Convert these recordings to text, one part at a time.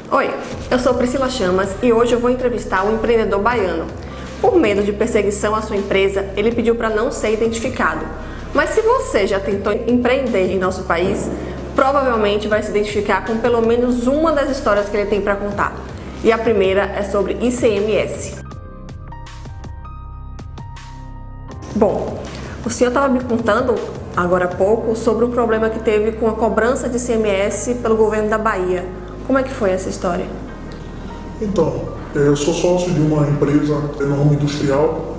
Oi, eu sou Priscila Chamas e hoje eu vou entrevistar um empreendedor baiano. Por medo de perseguição à sua empresa, ele pediu para não ser identificado. Mas se você já tentou empreender em nosso país, provavelmente vai se identificar com pelo menos uma das histórias que ele tem para contar. E a primeira é sobre ICMS. Bom, o senhor estava me contando agora há pouco sobre um problema que teve com a cobrança de ICMS pelo governo da Bahia. Como é que foi essa história? Então, eu sou sócio de uma empresa no ramo industrial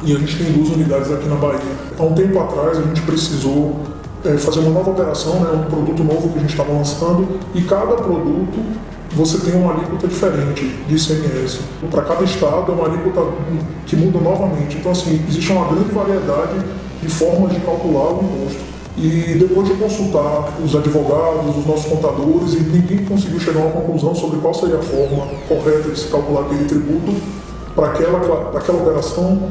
e a gente tem 2 unidades aqui na Bahia. Há um tempo atrás a gente precisou fazer uma nova operação, um produto novo que a gente estava lançando, e cada produto você tem uma alíquota diferente de ICMS. Para cada estado é uma alíquota que muda novamente. Então, assim, existe uma grande variedade de formas de calcular o imposto. E depois de consultar os advogados, os nossos contadores, e ninguém conseguiu chegar a uma conclusão sobre qual seria a forma correta de se calcular aquele tributo para aquela operação,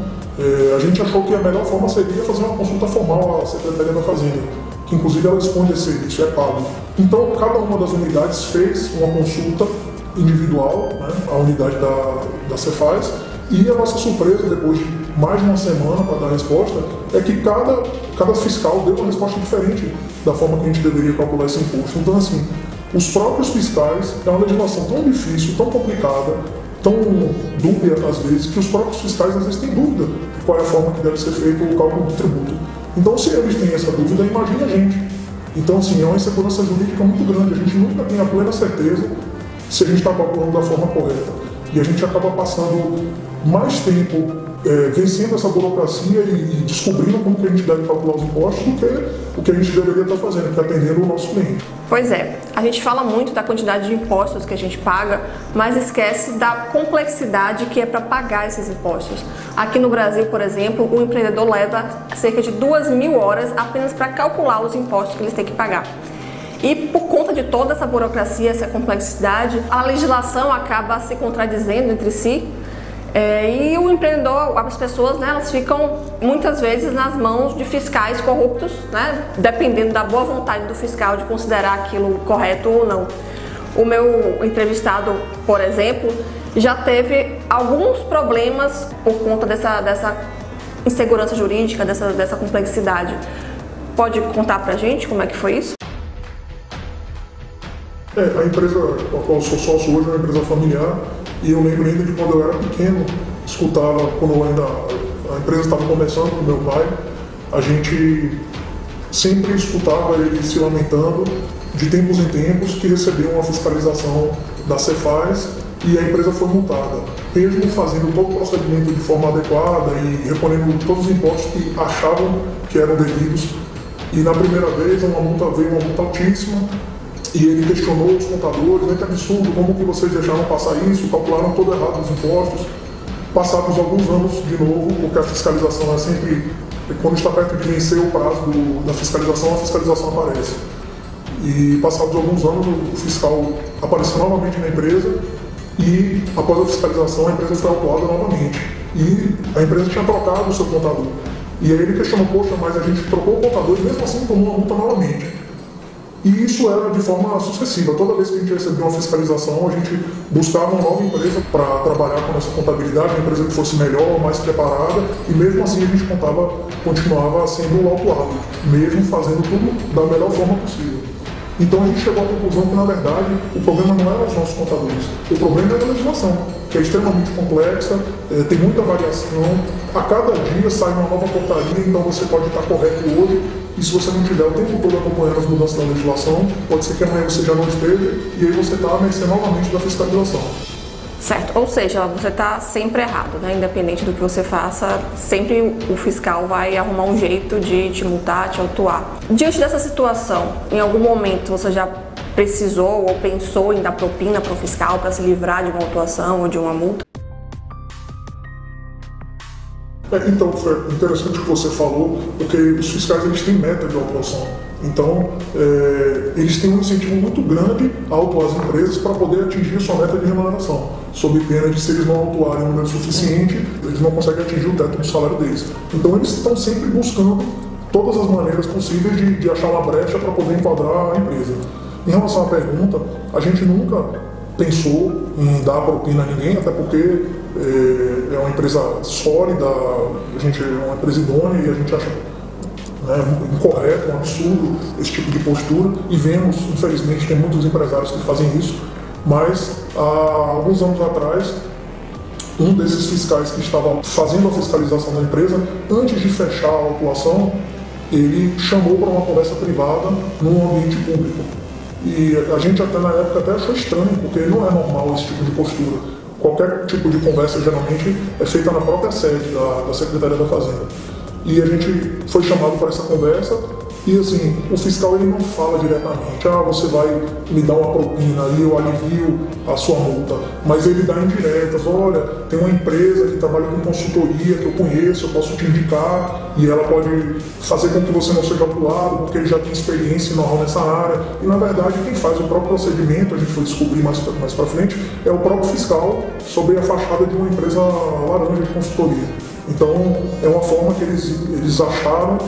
a gente achou que a melhor forma seria fazer uma consulta formal à Secretaria da Fazenda, que inclusive ela responde esse serviço, é pago. Então, cada uma das unidades fez uma consulta individual, à unidade da Cefaz, e a nossa surpresa, depois de mais de uma semana para dar a resposta, é que cada fiscal deu uma resposta diferente da forma que a gente deveria calcular esse imposto. Então, assim, os próprios fiscais, é uma legislação tão difícil, tão complicada, tão dúbia às vezes, que os próprios fiscais às vezes têm dúvida de qual é a forma que deve ser feito o cálculo do tributo. Então, se eles têm essa dúvida, imagine a gente. Então, assim, é uma insegurança jurídica muito grande. A gente nunca tem a plena certeza se a gente está calculando da forma correta. E a gente acaba passando mais tempo vencendo essa burocracia e descobrindo como que a gente deve calcular os impostos do que o que a gente deveria estar fazendo, que é atendendo o nosso cliente. Pois é, a gente fala muito da quantidade de impostos que a gente paga, mas esquece da complexidade que é para pagar esses impostos. Aqui no Brasil, por exemplo, o empreendedor leva cerca de 2.000 horas apenas para calcular os impostos que eles têm que pagar. E por conta de toda essa burocracia, essa complexidade, a legislação acaba se contradizendo entre si. E o empreendedor, as pessoas, elas ficam muitas vezes nas mãos de fiscais corruptos, dependendo da boa vontade do fiscal de considerar aquilo correto ou não. O meu entrevistado, por exemplo, já teve alguns problemas por conta dessa insegurança jurídica, dessa complexidade. Pode contar pra gente como é que foi isso? A empresa a qual eu sou sócio hoje é uma empresa familiar, e eu lembro ainda de quando eu era pequeno, escutava, quando a empresa estava começando com meu pai, a gente sempre escutava ele se lamentando de tempos em tempos que recebeu uma fiscalização da Cefaz e a empresa foi multada. Mesmo fazendo todo o procedimento de forma adequada e recolhendo todos os impostos que achavam que eram devidos, e na primeira vez veio uma multa altíssima. E ele questionou os contadores, que absurdo, como que vocês deixaram passar isso, calcularam todo errado os impostos. Passados alguns anos de novo, porque a fiscalização é sempre, quando está perto de vencer o prazo da fiscalização, a fiscalização aparece. E passados alguns anos, o fiscal apareceu novamente na empresa e, após a fiscalização, a empresa foi autuada novamente. E a empresa tinha trocado o seu contador. E aí ele questionou, poxa, mas a gente trocou o contador e mesmo assim tomou uma multa novamente. E isso era de forma sucessiva. Toda vez que a gente recebia uma fiscalização, a gente buscava uma nova empresa para trabalhar com essa contabilidade, uma empresa que fosse melhor, mais preparada, e mesmo assim a gente continuava sendo autuado, mesmo fazendo tudo da melhor forma possível. Então a gente chegou à conclusão que, na verdade, o problema não eram os nossos contadores, o problema era a legislação, que é extremamente complexa, tem muita variação, a cada dia sai uma nova portaria, então você pode estar correto hoje, e se você não tiver o tempo todo acompanhando as mudanças da legislação, pode ser que amanhã você já não esteja, e aí você está à mercê novamente da fiscalização. Certo, ou seja, você está sempre errado, independente do que você faça, sempre o fiscal vai arrumar um jeito de te multar, te autuar. Diante dessa situação, em algum momento você já precisou ou pensou em dar propina para o fiscal para se livrar de uma autuação ou de uma multa? Então, foi interessante o que você falou, porque os fiscais eles têm meta de autuação. Então, eles têm um incentivo muito grande a autuar as empresas para poder atingir a sua meta de remuneração, sob pena de, se eles não autuarem um número suficiente, eles não conseguem atingir o teto do salário deles. Então, eles estão sempre buscando todas as maneiras possíveis de achar uma brecha para poder enquadrar a empresa. Em relação à pergunta, a gente nunca pensou em dar propina a ninguém, até porque é uma empresa sólida, a gente é uma empresa idônea e a gente acha, né, incorreto, um absurdo esse tipo de postura, e vemos, infelizmente, tem muitos empresários que fazem isso, mas há alguns anos atrás, um desses fiscais que estava fazendo a fiscalização da empresa, antes de fechar a autuação, ele chamou para uma conversa privada num ambiente público. E a gente até na época até achou estranho, porque não é normal esse tipo de postura. Qualquer tipo de conversa geralmente é feita na própria sede da Secretaria da Fazenda. E a gente foi chamado para essa conversa e assim, o fiscal ele não fala diretamente, você vai me dar uma propina ali, eu alivio a sua multa, mas ele dá indiretas, olha, tem uma empresa que trabalha com consultoria que eu conheço, eu posso te indicar e ela pode fazer com que você não seja autuado, porque ele já tem experiência e know-how nessa área. E na verdade quem faz o próprio procedimento, a gente foi descobrir mais para frente, é o próprio fiscal sob a fachada de uma empresa laranja de consultoria. Então, é uma forma que eles acharam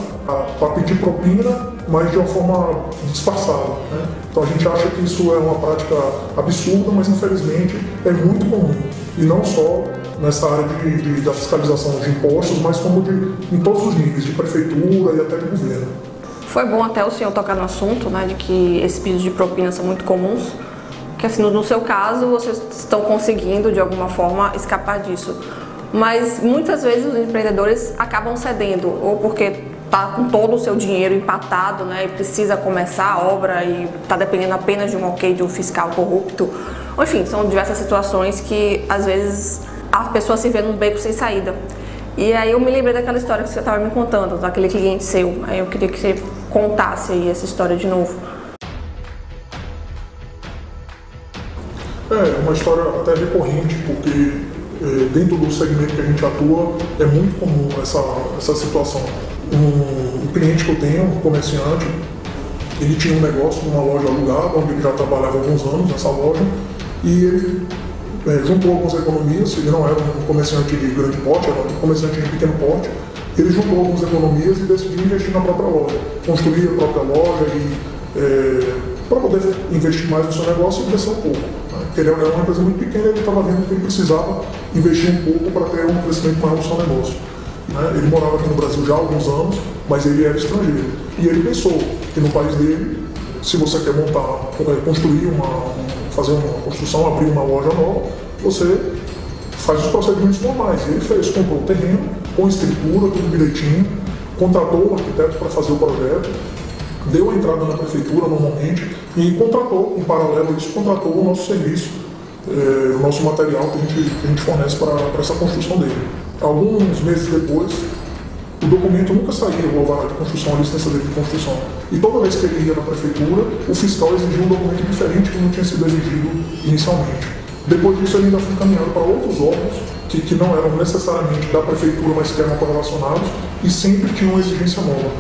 para pedir propina, mas de uma forma disfarçada, né? Então, a gente acha que isso é uma prática absurda, mas infelizmente é muito comum. E não só nessa área da fiscalização de impostos, mas como em todos os níveis, de prefeitura e até de governo. Foi bom até o senhor tocar no assunto, né, de que esses pedidos de propina são muito comuns, que assim, no seu caso, vocês estão conseguindo de alguma forma escapar disso. Mas muitas vezes os empreendedores acabam cedendo, ou porque está com todo o seu dinheiro empatado, né, e precisa começar a obra e está dependendo apenas de um ok de um fiscal corrupto. Enfim, são diversas situações que às vezes a pessoa se vê num beco sem saída. E aí eu me lembrei daquela história que você estava me contando, daquele cliente seu. Aí eu queria que você contasse aí essa história de novo. É uma história até recorrente, porque dentro do segmento que a gente atua, é muito comum essa situação. Um cliente que eu tenho, um comerciante, ele tinha um negócio numa loja alugada, onde ele já trabalhava há alguns anos nessa loja, e ele juntou algumas economias. Ele não era um comerciante de grande porte, era um comerciante de pequeno porte. Ele juntou algumas economias e decidiu investir na própria loja, construir a própria loja para poder investir mais no seu negócio e crescer um pouco. Ele era uma empresa muito pequena e ele estava vendo que ele precisava investir um pouco para ter um crescimento maior no seu negócio. Ele morava aqui no Brasil já há alguns anos, mas ele era estrangeiro. E ele pensou que no país dele, se você quer construir fazer uma construção, abrir uma loja nova, você faz os procedimentos normais. E ele fez, comprou o terreno, com escritura, tudo direitinho, contratou um arquiteto para fazer o projeto, deu a entrada na prefeitura normalmente e contratou, em paralelo a isso, contratou o nosso serviço, o nosso material que a gente fornece para essa construção dele. Alguns meses depois, o documento nunca saía, o alvará de construção, a licença dele de construção. E toda vez que ele ia na prefeitura, o fiscal exigia um documento diferente que não tinha sido exigido inicialmente. Depois disso, ele ainda foi encaminhado para outros órgãos que não eram necessariamente da prefeitura, mas que eram correlacionados e sempre tinham uma exigência nova.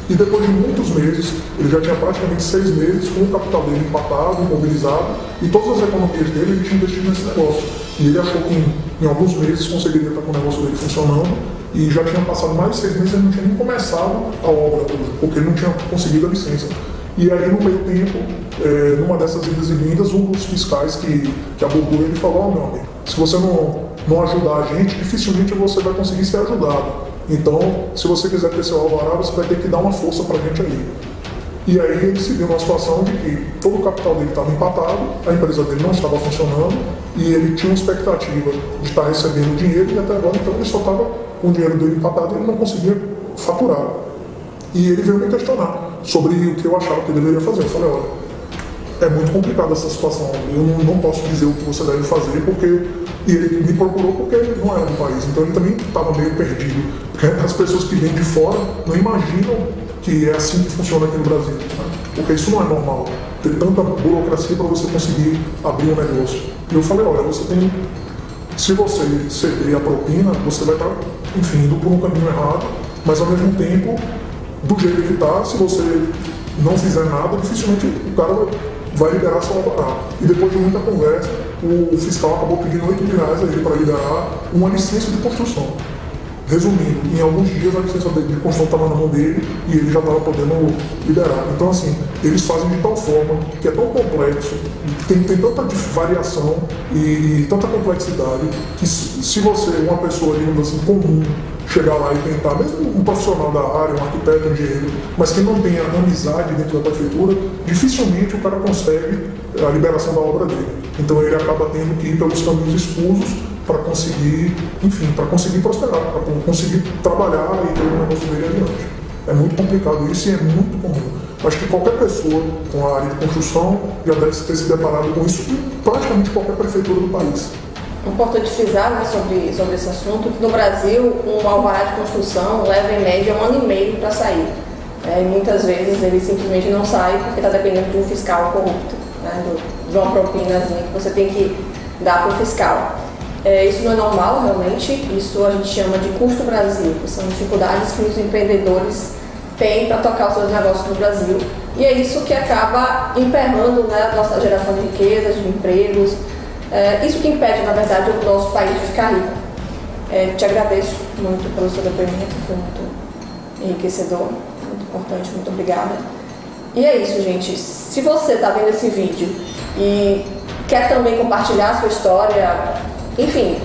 E depois de muitos meses, ele já tinha praticamente 6 meses com o capital dele empatado, imobilizado, e todas as economias dele ele tinha investido nesse negócio. E ele achou que em alguns meses conseguiria estar com o negócio dele funcionando, e já tinha passado mais de 6 meses e ele não tinha nem começado a obra, porque ele não tinha conseguido a licença. E aí, no meio tempo, numa dessas idas e vindas, um dos fiscais que abordou ele falou: meu amigo, se você não ajudar a gente, dificilmente você vai conseguir ser ajudado. Então, se você quiser ter seu alvará, você vai ter que dar uma força pra gente aí. E aí ele se viu numa situação de que todo o capital dele estava empatado, a empresa dele não estava funcionando, e ele tinha uma expectativa de estar recebendo dinheiro, e até agora então ele só estava com o dinheiro dele empatado e ele não conseguia faturar. E ele veio me questionar sobre o que eu achava que ele deveria fazer. Eu falei: olha, é muito complicada essa situação, eu não posso dizer o que você deve fazer, porque... E ele me procurou porque ele não era do país, então ele também estava meio perdido. Porque as pessoas que vêm de fora não imaginam que é assim que funciona aqui no Brasil, né? Porque isso não é normal, ter tanta burocracia para você conseguir abrir um negócio. E eu falei: olha, se você ceder a propina, você vai estar, enfim, indo por um caminho errado, mas ao mesmo tempo, do jeito que está, se você não fizer nada, dificilmente o cara vai liberar seu alvará. E depois de muita conversa, o fiscal acabou pedindo R$8.000 a ele para liberar uma licença de construção. Resumindo, em alguns dias a licença de construção estava na mão dele e ele já estava podendo liberar. Então, assim, eles fazem de tal forma que é tão complexo, tem tanta variação e tanta complexidade, que se você, uma pessoa, digamos assim, comum, chegar lá e tentar, mesmo um profissional da área, um arquiteto, um engenheiro, mas que não tenha amizade dentro da prefeitura, dificilmente o cara consegue a liberação da obra dele. Então ele acaba tendo que ir pelos caminhos escusos para conseguir, enfim, para conseguir prosperar, para conseguir trabalhar e ter o negócio dele adiante. É muito complicado isso e é muito comum. Acho que qualquer pessoa com a área de construção já deve ter se deparado com isso em praticamente qualquer prefeitura do país. É importante frisar, né, sobre esse assunto, que no Brasil um alvará de construção leva em média 1 ano e meio para sair. E muitas vezes ele simplesmente não sai porque está dependendo de um fiscal corrupto, né, de uma propinazinha que você tem que dar para o fiscal. Isso não é normal, realmente. Isso a gente chama de custo Brasil, que são dificuldades que os empreendedores têm para tocar os seus negócios no Brasil. E é isso que acaba emperrando, né, a nossa geração de riquezas, de empregos. Isso que impede, na verdade, o nosso país de ficar rico. Te agradeço muito pelo seu depoimento, foi muito enriquecedor, muito importante, muito obrigada. E é isso, gente. Se você está vendo esse vídeo e quer também compartilhar a sua história, enfim,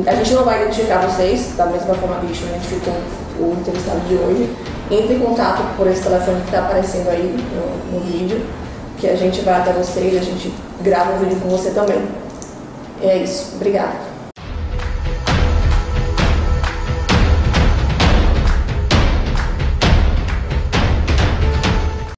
a gente não vai identificar vocês da mesma forma que a gente não identificou o entrevistado de hoje. Entre em contato por esse telefone que está aparecendo aí no vídeo, que a gente vai até vocês, a gente grava um vídeo com você também. É isso. Obrigada.